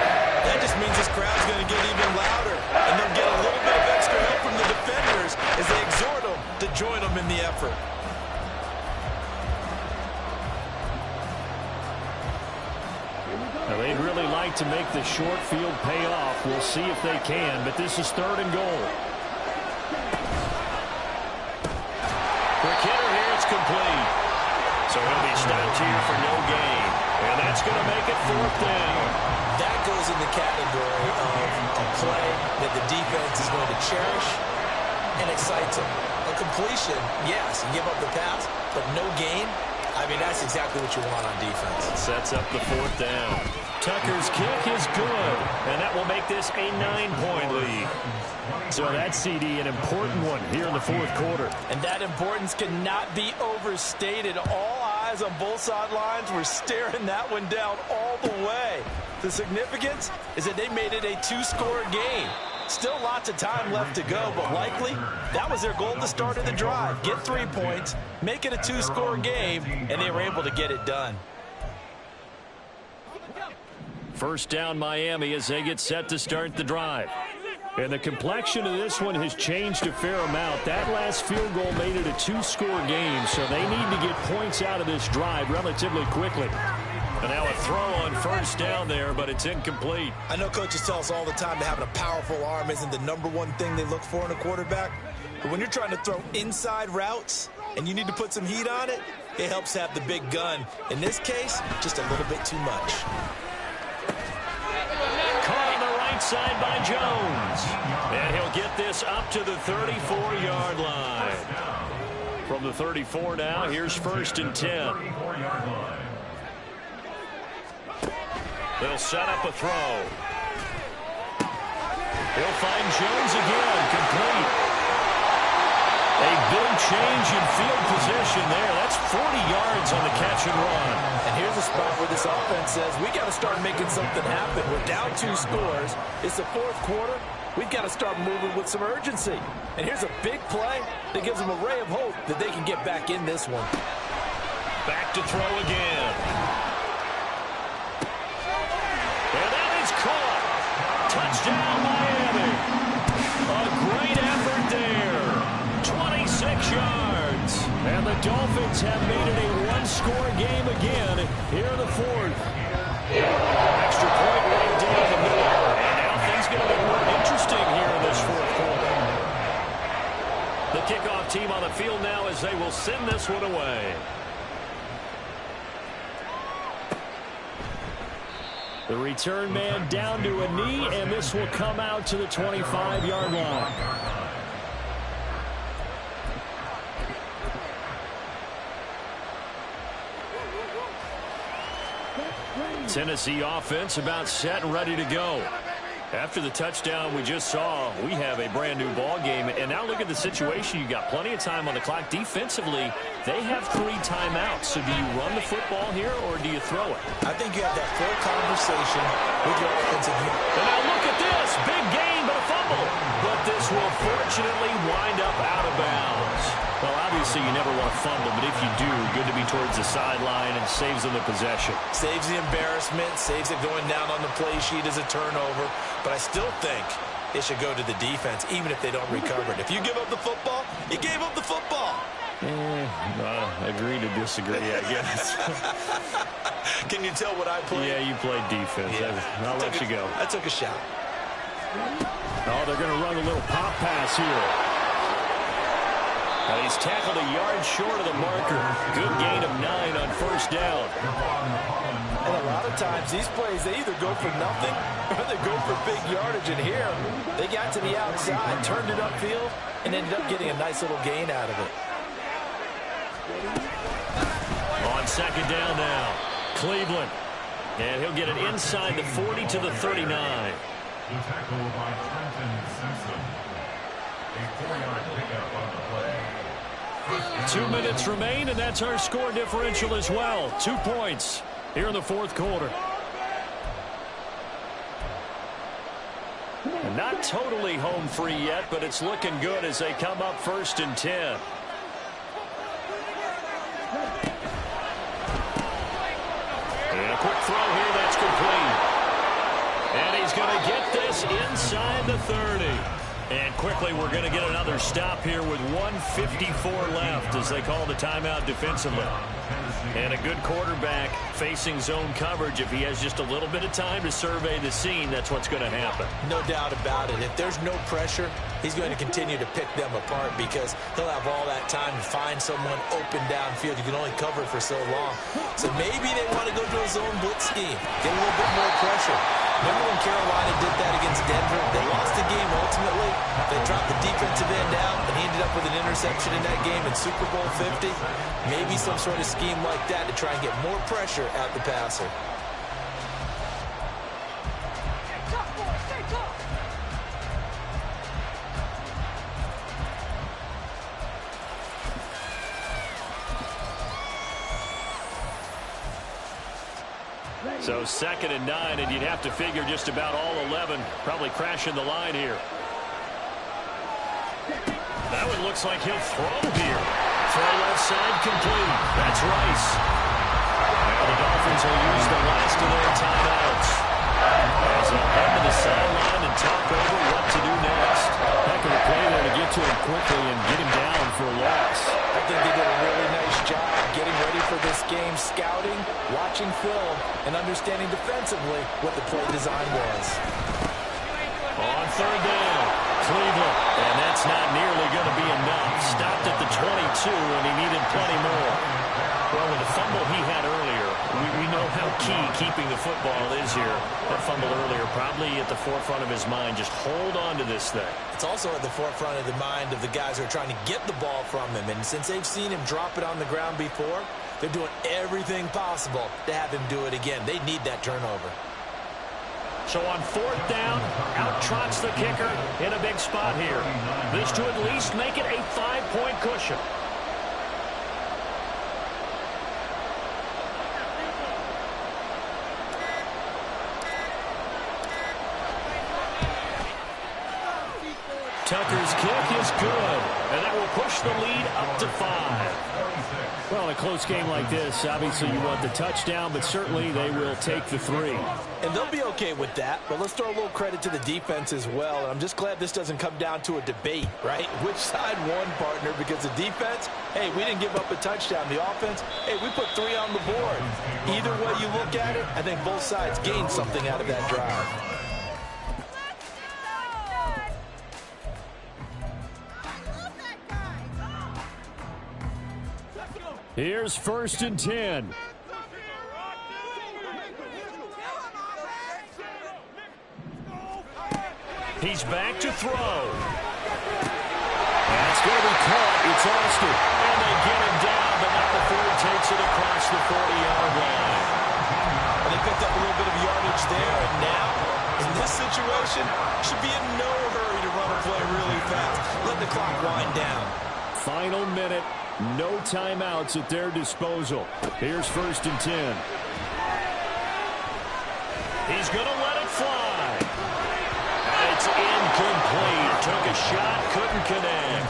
[SPEAKER 4] That just means this crowd's going to get even louder, and they'll get a little bit of extra help from the defenders as they exhort them to join them in the effort.
[SPEAKER 5] Now, they'd really like to make the short field pay off. We'll see if they can, but this is third and goal.
[SPEAKER 2] For Kidder here, it's complete. So he'll be stopped here for no gain. And that's going to make it fourth down.
[SPEAKER 4] That goes in the category of a play that the defense is going to cherish and excites them. A completion, yes, you give up the pass, but no gain. I mean, that's exactly what you want on defense.
[SPEAKER 2] Sets up the fourth down.
[SPEAKER 5] Tucker's kick is good, and that will make this a 9-point lead. So that CD, an important one here in the fourth quarter.
[SPEAKER 4] And that importance cannot be overstated. All eyes on both sidelines were staring that one down all the way. The significance is that they made it a 2-score game. Still lots of time left to go, but likely that was their goal at the start of the drive. Get 3 points, make it a 2-score game, and they were able to get it done.
[SPEAKER 2] First down Miami as they get set to start the drive.
[SPEAKER 5] And the complexion of this one has changed a fair amount. That last field goal made it a 2-score game, so they need to get points out of this drive relatively quickly.
[SPEAKER 2] And now a throw on first down there, but it's incomplete.
[SPEAKER 4] I know coaches tell us all the time that having a powerful arm isn't the #1 thing they look for in a quarterback. But when you're trying to throw inside routes and you need to put some heat on it, it helps have the big gun. In this case, just a little bit too much.
[SPEAKER 2] Caught on the right side by Jones. And he'll get this up to the 34-yard line. From the 34 now, here's first and 10. They'll set up a throw. He'll find Jones again, complete. A big change in field position there. That's 40 yards on the catch and run.
[SPEAKER 4] And here's a spot where this offense says, we got to start making something happen. We're down 2 scores. It's the fourth quarter. We've got to start moving with some urgency. And here's a big play that gives them a ray of hope that they can get back in this one.
[SPEAKER 2] Back to throw again. And that is caught. Touchdown, Miami. A great effort there. 26 yards.
[SPEAKER 5] And the Dolphins have made it a 1-score game again here in the fourth.
[SPEAKER 2] Extra point right down the middle. And now things going to get more interesting here in this fourth quarter. The kickoff team on the field now as they will send this one away.
[SPEAKER 5] The return man down to a knee, and this will come out to the 25-yard line.
[SPEAKER 2] Tennessee offense about set and ready to go. After the touchdown we just saw, we have a brand new ball game, and now
[SPEAKER 5] now look at the situation. You got plenty of time on the clock. Defensively, they have 3 timeouts. So do you run the football here or do you throw it?
[SPEAKER 4] I think you have that full conversation with your offensive unit.
[SPEAKER 5] And now look at this. Big gain, but a fumble. But this will fortunately wind up out of bounds. Well, obviously you never want to fumble, but if you do, good to be towards the sideline and saves them the possession.
[SPEAKER 4] Saves the embarrassment, saves it going down on the play sheet as a turnover. But I still think it should go to the defense, even if they don't recover it. If you give up the football, you gave up the football.
[SPEAKER 5] Agree to disagree, I guess.
[SPEAKER 4] Can you tell what I played?
[SPEAKER 5] Yeah, you played defense.
[SPEAKER 4] Yeah.
[SPEAKER 5] I'll let you go.
[SPEAKER 4] I took a shot.
[SPEAKER 5] Oh, they're going to run a little pop pass here. Now he's tackled a yard short of the marker. Good gain of 9 on first down.
[SPEAKER 4] And a lot of times these plays, they either go for nothing or they go for big yardage. And here, they got to the outside, turned it upfield, and ended up getting a nice little gain out of it.
[SPEAKER 2] On second down now, Cleveland. And he'll get it inside the 40 to the 39.
[SPEAKER 6] The tackle by Trenton Simpson. A 4-yard pickup on the play.
[SPEAKER 2] 2 minutes remain, and that's our score differential as well. 2 points here in the fourth quarter. And not totally home free yet, but it's looking good as they come up 1st and 10. And a quick throw here, that's complete. And he's going to get this inside the 30. And quickly, we're going to get another stop here with 1:54 left as they call the timeout defensively. And a good quarterback facing zone coverage. If he has just a little bit of time to survey the scene, that's what's going to happen.
[SPEAKER 4] No doubt about it. If there's no pressure, he's going to continue to pick them apart because he'll have all that time to find someone open downfield. You can only cover for so long. So maybe they want to go to a zone blitz scheme, get a little bit more pressure. Remember when Carolina did that against Denver? They lost the game ultimately. They dropped the defensive end out, and he ended up with an interception in that game in Super Bowl 50. Maybe some sort of scheme like that to try and get more pressure at the passer.
[SPEAKER 2] So 2nd and 9, and you'd have to figure just about all 11 probably crashing the line here. That one looks like he'll throw here. Throw left side complete. That's Rice. Now the Dolphins will use the last of their timeouts as they'll head to the sideline and talk over what to do next.
[SPEAKER 5] Heck of a play there to get to him quickly and get him down for a loss.
[SPEAKER 4] I think they did a really nice job getting ready for this game, scouting, watching film, and understanding defensively what the play design was.
[SPEAKER 2] On 3rd down, Cleveland, and that's not nearly going to be enough. Stopped at the 22, and he needed plenty more. Well, with the fumble he had earlier, we know how key keeping the football is here. That fumble earlier probably at the forefront of his mind. Just hold on to this thing.
[SPEAKER 4] It's also at the forefront of the mind of the guys who are trying to get the ball from him. And since they've seen him drop it on the ground before, they're doing everything possible to have him do it again. They need that turnover.
[SPEAKER 2] So on 4th down, out trots the kicker in a big spot here. This to at least make it a 5-point cushion. Tucker's kick is good, and that will push the lead up to 5.
[SPEAKER 5] Well, in a close game like this, obviously you want the touchdown, but certainly they will take the 3.
[SPEAKER 4] And they'll be okay with that, but let's throw a little credit to the defense as well. And I'm just glad this doesn't come down to a debate, right? Which side won, partner? Because the defense, hey, we didn't give up a touchdown. The offense, hey, we put 3 on the board. Either way you look at it, I think both sides gained something out of that drive.
[SPEAKER 5] Here's 1st and 10.
[SPEAKER 2] He's back to throw. That's going to be caught. It's Austin. And they get him down, but not before he takes it across the 40-yard line.
[SPEAKER 4] And they picked up a little bit of yardage there, and now, in this situation, should be in no hurry to run to play really fast. Let the clock wind down.
[SPEAKER 5] Final minute. No timeouts at their disposal. Here's 1st and 10.
[SPEAKER 2] He's going to let it fly. And it's incomplete. Took a shot, couldn't connect.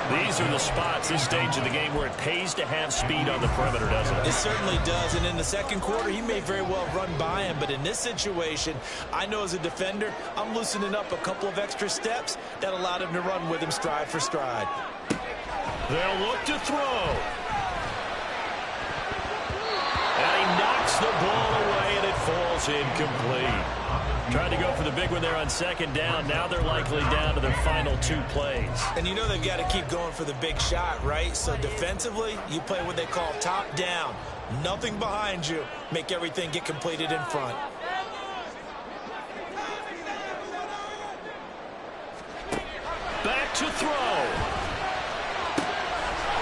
[SPEAKER 2] These are the spots, this stage of the game, where it pays to have speed on the perimeter, doesn't it?
[SPEAKER 4] It certainly does, and in the second quarter, he may very well run by him, but in this situation, I know as a defender, I'm loosening up a couple of extra steps that allowed him to run with him stride for stride.
[SPEAKER 2] They'll look to throw. And he knocks the ball away, and it falls incomplete. Tried to go for the big one there on 2nd down. Now they're likely down to their final 2 plays.
[SPEAKER 4] And you know they've got to keep going for the big shot, right? So defensively, you play what they call top down. Nothing behind you. Make everything get completed in front.
[SPEAKER 2] Back to throw.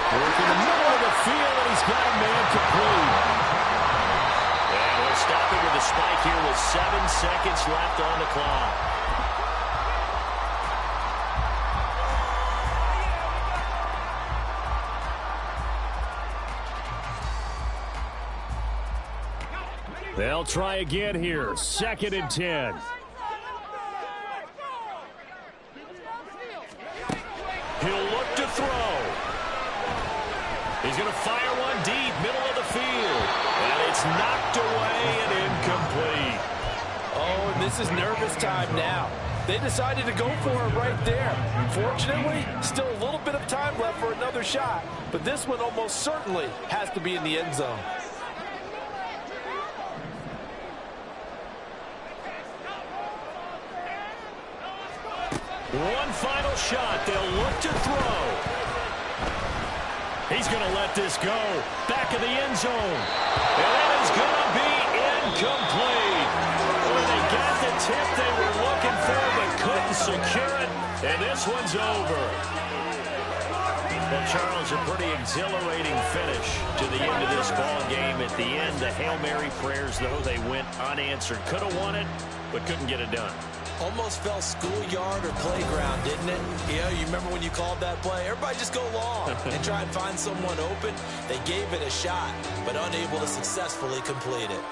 [SPEAKER 2] Work in the middle of the field, and he's got a man complete. And we'll stop it with a spike here with 7 seconds left on the clock.
[SPEAKER 5] They'll try again here. 2nd and 10.
[SPEAKER 2] He'll look to throw. He's going to fire one deep, middle of the field. And it's knocked away and incomplete.
[SPEAKER 4] Oh, and this is nervous time now. They decided to go for it right there. Fortunately, still a little bit of time left for another shot. But this one almost certainly has to be in the end zone.
[SPEAKER 2] One final shot. They'll look to throw. He's going to let this go. Back of the end zone. And it is going to be incomplete. Well, they got the tip they were looking for but couldn't secure it. And this one's over. Well, Charles, a pretty exhilarating finish to the end of this ball game. At the end, the Hail Mary prayers, though, they went unanswered. Could have won it, but couldn't get it done.
[SPEAKER 4] Almost felt schoolyard or playground, didn't it? Yeah, you remember when you called that play? Everybody just go long and try and find someone open. They gave it a shot, but unable to successfully complete it.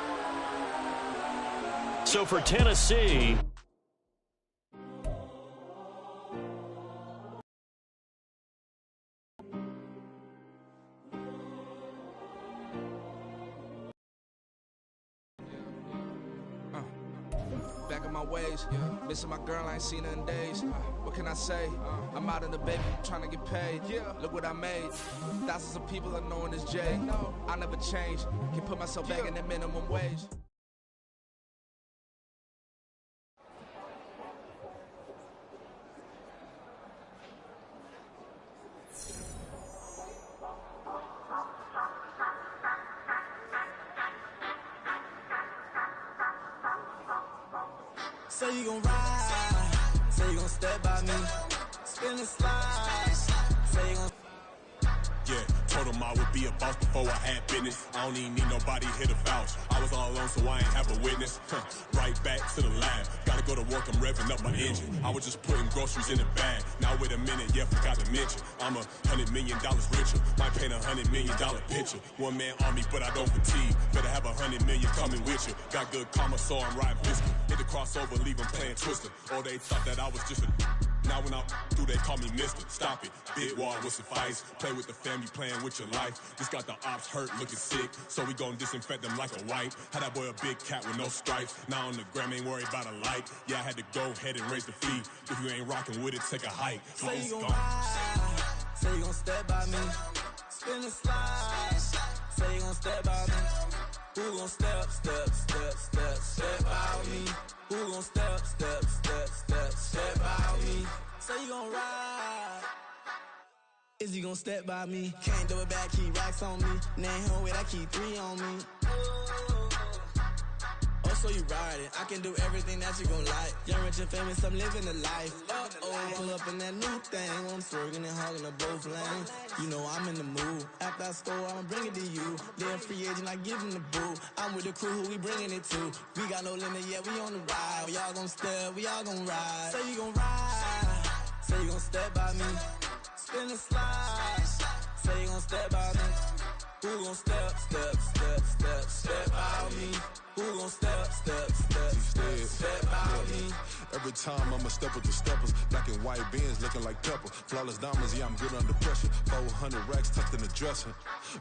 [SPEAKER 2] So for Tennessee...
[SPEAKER 7] Back in my ways, missing my girl, I ain't seen her in days. What can I say? I'm out in the baby, trying to get paid. Look what I made. Thousands of people are knowing this Jay. I never change. Can put myself back in the minimum wage.
[SPEAKER 1] Say you gon' ride, say you gon' step by me, spin and slide, say you gon'
[SPEAKER 8] yeah, told him I would be a boss before I had business. I don't even need nobody here to vouch. I was all alone, so I ain't have a witness. Right back to the lab. Gotta go to work, I'm revving up my engine. I was just putting groceries in the bag. Now wait a minute, yeah, forgot to mention. I'm $100 million richer. Might paint $100 million picture. One man army, but I don't fatigue. Better have $100 million coming with you. Got good karma, so I'm riding biscuit. Hit the crossover, leave them playing Twister. Or they thought that I was just a... Now when I do, they call me Mister. Stop it. Big wall with suffice. Play with the family, playing with your life. Just got the ops hurt, looking sick. So we gon' disinfect them like a wipe. Had that boy a big cat with no stripes. Now on the gram, ain't worried about a light. Yeah, I had to go ahead and raise the fee. If you ain't rocking with it, take a hike.
[SPEAKER 1] say you gon' ride, say you gon' step by me, spin and slide, say you gon' step by me. Who gon' step by me? Who gon' step by me? Say you gon' ride. Is he gon' step by me? Can't do it back, keep racks on me. Name home with I keep 3 on me. Oh, so you riding. I can do everything that you gon' like. Young, rich, and famous, I'm living the life. Uh-oh, pull up in that new thing. I'm swerving and hogging up both lanes. You know I'm in the mood. After I score, I'ma bring it to you. They're a free agent, I give them the boo. I'm with the crew, who we bringing it to. We got no limit, yeah, we on the ride. Y'all gon' step, we all gon' ride. Say you gon' ride.
[SPEAKER 7] Say you gon' step by me. Spin and slide. Say you gon' step by me. Who gon' step by me? Who gon' step by me?
[SPEAKER 8] Every time I'ma step with the steppers. Black and white beans looking like pepper. Flawless diamonds, yeah, I'm good under pressure. 400 racks tucked in the dresser.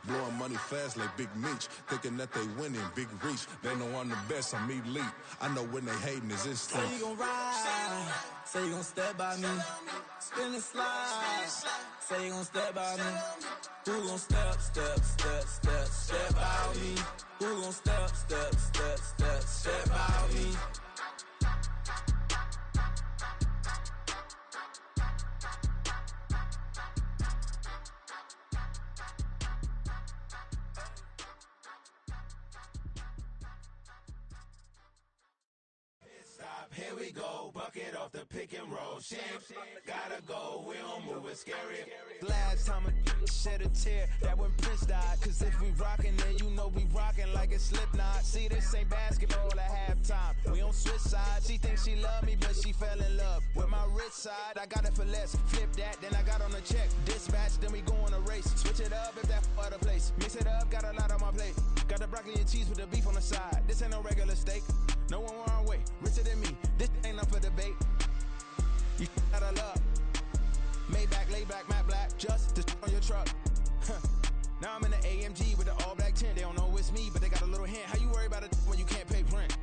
[SPEAKER 8] Blowing money fast like Big Meech. Thinking that they winning, big reach. They know I'm the best, I'm elite. I know when they hating is instinct.
[SPEAKER 7] Say you gon' ride. Say you gon' step by me. Spin and slide. Say you gon' step by me. Who gon' step by me? Who gon' step by me?
[SPEAKER 9] Here we go, bucket off the pick and roll. Shit, gotta go, we don't move it scary.
[SPEAKER 7] Last time a shed a tear, that when Prince died. Cause if we rockin', then you know we rockin' like a Slipknot. See, this ain't basketball at halftime. We don't switch sides. She thinks she love me, but she fell in love with my rich side. I got it for less. Flip that, then I got on a check. Dispatch, then we go on a race. Switch it up if that other place. Mix it up, got a lot on my plate. Got the broccoli and cheese with the beef on the side. This ain't no regular steak. No one wrong way, richer than me. This ain't up for debate. You out of luck. Maybach, lay back, matte black, just to on your truck. Now I'm in the AMG with the all black tint. They don't know it's me, but they got a little hint. How you worry about it when you can't pay rent?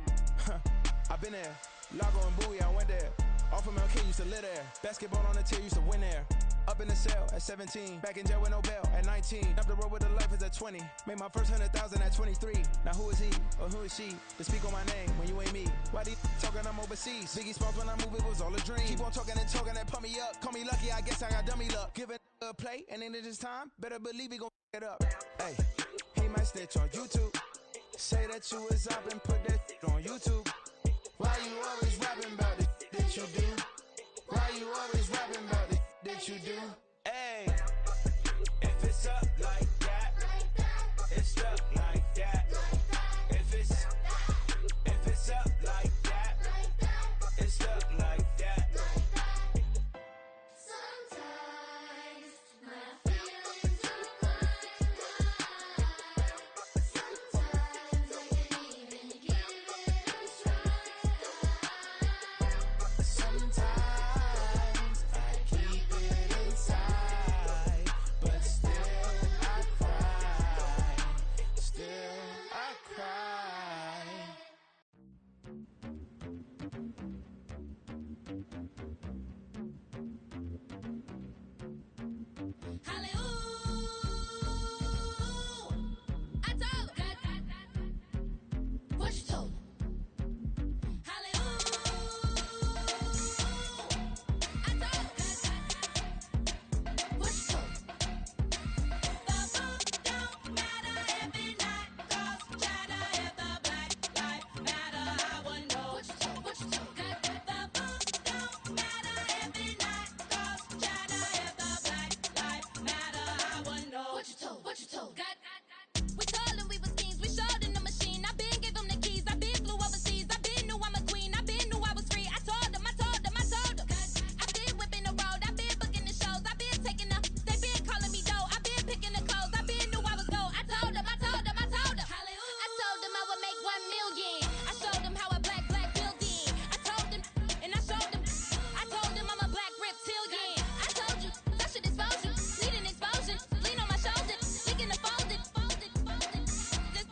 [SPEAKER 7] I've been there. Lago and Bowie, I went there. Off of MLK, used to live there. Basketball on the tier, used to win there. Up in the cell at 17. Back in jail with no bail at 19. Up the road with the life is at 20. Made my first 100,000 at 23. Now who is he or who is she to speak on my name when you ain't me? Why these talking I'm overseas? Biggie Smalls when I move it was all a dream. Keep on talking and pump me up. Call me lucky, I guess I got dummy luck. Give it a play and then it's time. Better believe he gon' it up. Hey, he might snitch on YouTube. Say that you was up and put that on YouTube. Why you always rapping about it that you do? Why you always rapping about it that you do? Hey, if it's up like that, it's up like that. If it's up like that, it's up like that.
[SPEAKER 10] Sometimes my feelings are blind. Sometimes I can't even give it a try.
[SPEAKER 7] Sometimes I keep it inside, but still I cry. Still I cry.
[SPEAKER 10] I told what you told. I told what you told. The book don't matter if it not cause chatter if the black life matter. I wanna know what you told. The book don't matter if it not cause chatter if the black life matter. I wanna know what you told. We told him we was kings, we showed in the machine. I been gave him the keys, I been flew overseas. I been knew I'm a queen, I been knew I was free. I told him. I been whipping the road, I been booking the shows. I been taking the, they been calling me dough. I been picking the clothes, I been knew I was gold. I told him. I told him I would make 1 million. I showed him how a black building. I told him, and I showed him. I told him I'm a black reptilian. I told you, that should expose you. Need an explosion, lean on my shoulder, licking the folded. Just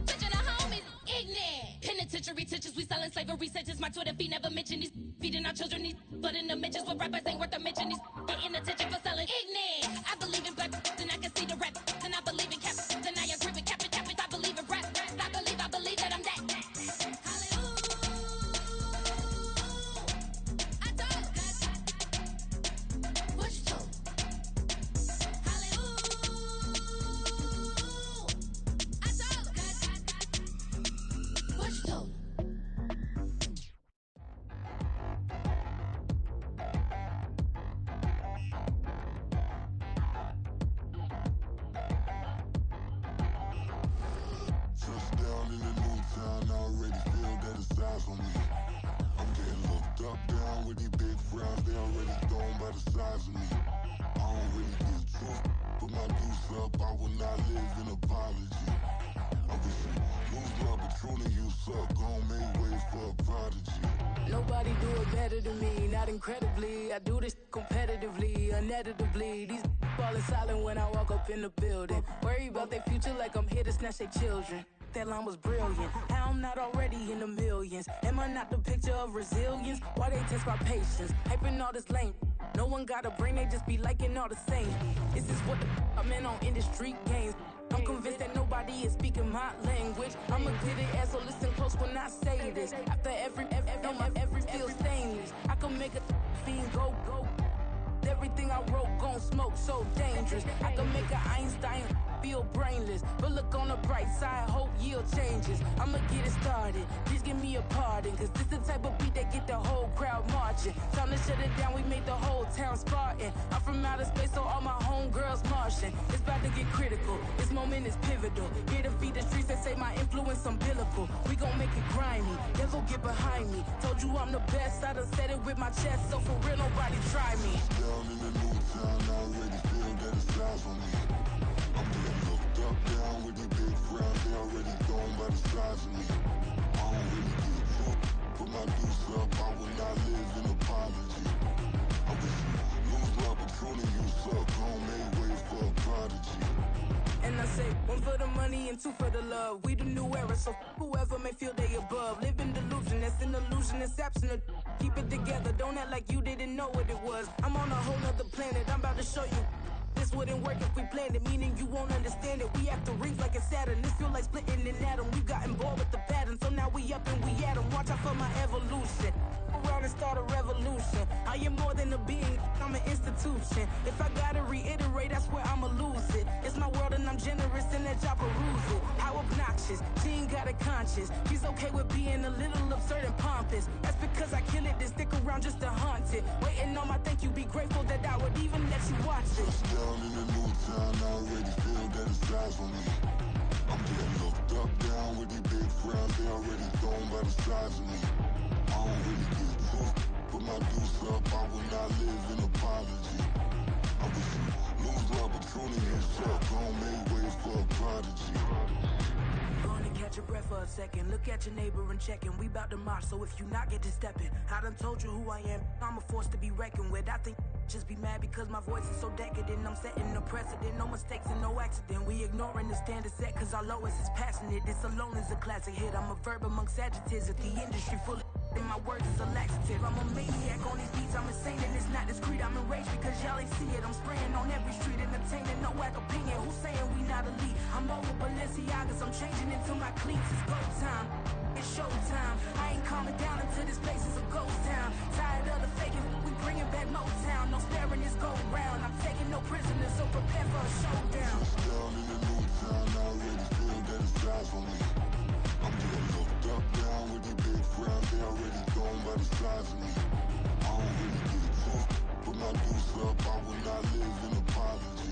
[SPEAKER 10] touching the homies, ignorant. Penitentiary teachers, we selling slavery sentence. My Twitter feed never mention these feeding our children. These blood in the mentions, what rappers ain't worth a mention. These getting attention for selling ignorant. I believe in black, and I can see the rap. And I believe in cap, and I agree with cap. I believe in rap. I believe that I'm that. I told what you told. I told what you told.
[SPEAKER 11] Touchdown in a new town, I already feel that it's eyes on me. I'm getting looked up, down with these big frowns. They already thrown by the size of me. I don't really get truth. Put my deuce up, I will not live in apology. I wish you lose love, but truly you suck. Gon' make way for a prodigy.
[SPEAKER 12] Nobody do it better than me, not incredibly. I do this competitively, uneditably. These falling silent when I walk up in the building. Worry about their future like I'm here to snatch their children. That line was brilliant. How I'm not already in the millions? Am I not the picture of resilience? Why they test my patience? Hyping all this lame. No one got a brain, they just be liking all the same. This is what the I'm in on industry games. I'm convinced that nobody is speaking my language. I'm a good ass, so listen close when I say this. After every feel stainless. I can make a fiend go. Everything I wrote gon' smoke, so dangerous. I can make an Einstein feel brainless. But look on the bright side, hope yield changes. I'ma get it started, please give me a pardon. Cause this the type of beat that get the whole crowd marching. Time to shut it down, we made the whole town Spartan. I'm from outer space, so all my homegirls Martian. It's about to get critical, this moment is pivotal. Here to feed the streets that say my influence umbilical. We gon' make it grimy, devil get behind me. Told you I'm the best, I done said it with my chest. So for real, nobody try me.
[SPEAKER 11] Down in the new town, I already feel that it's eyes on me. I'm getting looked up, down with these big frowns. They already thrown by the size of me. I don't really get truth. Put my deuce up, I will not live in apology. I wish you lose love, but truly you suck. Gon' make way for a prodigy.
[SPEAKER 12] And I say, one for the money and two for the love. We the new era, so whoever may feel they above. Live in delusion, that's an illusion, it's absent. Keep it together, don't act like you didn't know what it was. I'm on a whole nother planet, I'm about to show you. This wouldn't work if we planned it, meaning you won't understand it. We have to rings like it's Saturn. This feel like splitting an atom. We got involved with the pattern, so now we up and we at 'em. Watch out for my evolution. Around and start a revolution. I am more than a being, I'm an institution. If I gotta reiterate, that's where I'ma lose it. It's my world and I'm generous and let y'all peruse it. How obnoxious, she ain't got a conscience. She's okay with being a little absurd and pompous. That's because I kill it, then stick around just to haunt it. Waiting on my thank you, be grateful that I would even let you watch it.
[SPEAKER 11] Down in the new town, I already feel that it's eyes on me. I'm getting looked up, down with these big frowns. They already thrown by the size of me. I don't really get truth. Put my deuce up, I will not live in apology. I wish you lose love, but truly you suck. Gon' make way for a prodigy.
[SPEAKER 12] Gonna catch your breath for a second. Look at your neighbor and checking. We bout to march, so if you not get to stepping. I done told you who I am. I'm a force to be reckoned with. I think just be mad because my voice is so decadent. I'm setting a precedent. No mistakes and no accident. We ignoring the standard set cause our lowest is passionate. This alone is a classic hit. I'm a verb amongst adjectives. If the industry full of and my words is a laxative. I'm a maniac on these beats. I'm insane and it's not discreet. I'm enraged because y'all ain't see it. I'm spraying on every street, entertaining no whack opinion. Who's saying we not elite? I'm over Balenciagas. I'm changing into my cleats. It's go time. It's showtime. I ain't calming down until this place is a ghost town. Tired of the faking. We bringing back Motown. No sparing this go round. I'm taking no prisoners, so prepare for a showdown.
[SPEAKER 11] Down in the new town, I already feel that it's eyes on me. I'm getting looked up, down with these big frowns. They already thrown by the size of me. I don't really get truth. Put my deuce up, I will not live in apology.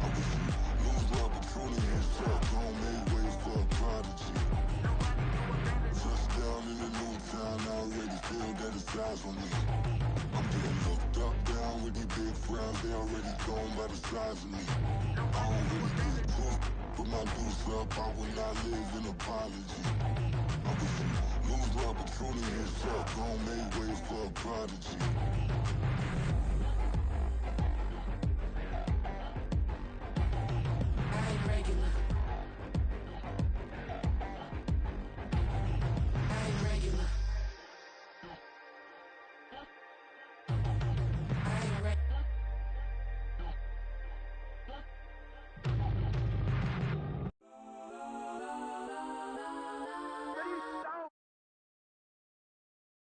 [SPEAKER 11] I wish you lose love, but truly you suck. Gon' make way for a prodigy. Just down in the new town, I already feel that it's eyes on me. I'm getting looked up, down with these big frowns. They already thrown by the size of me. I don't really get truth. Put my deuce up, I will not live in apology. I wish you lose love, but truly you suck. Gon' make way for a prodigy.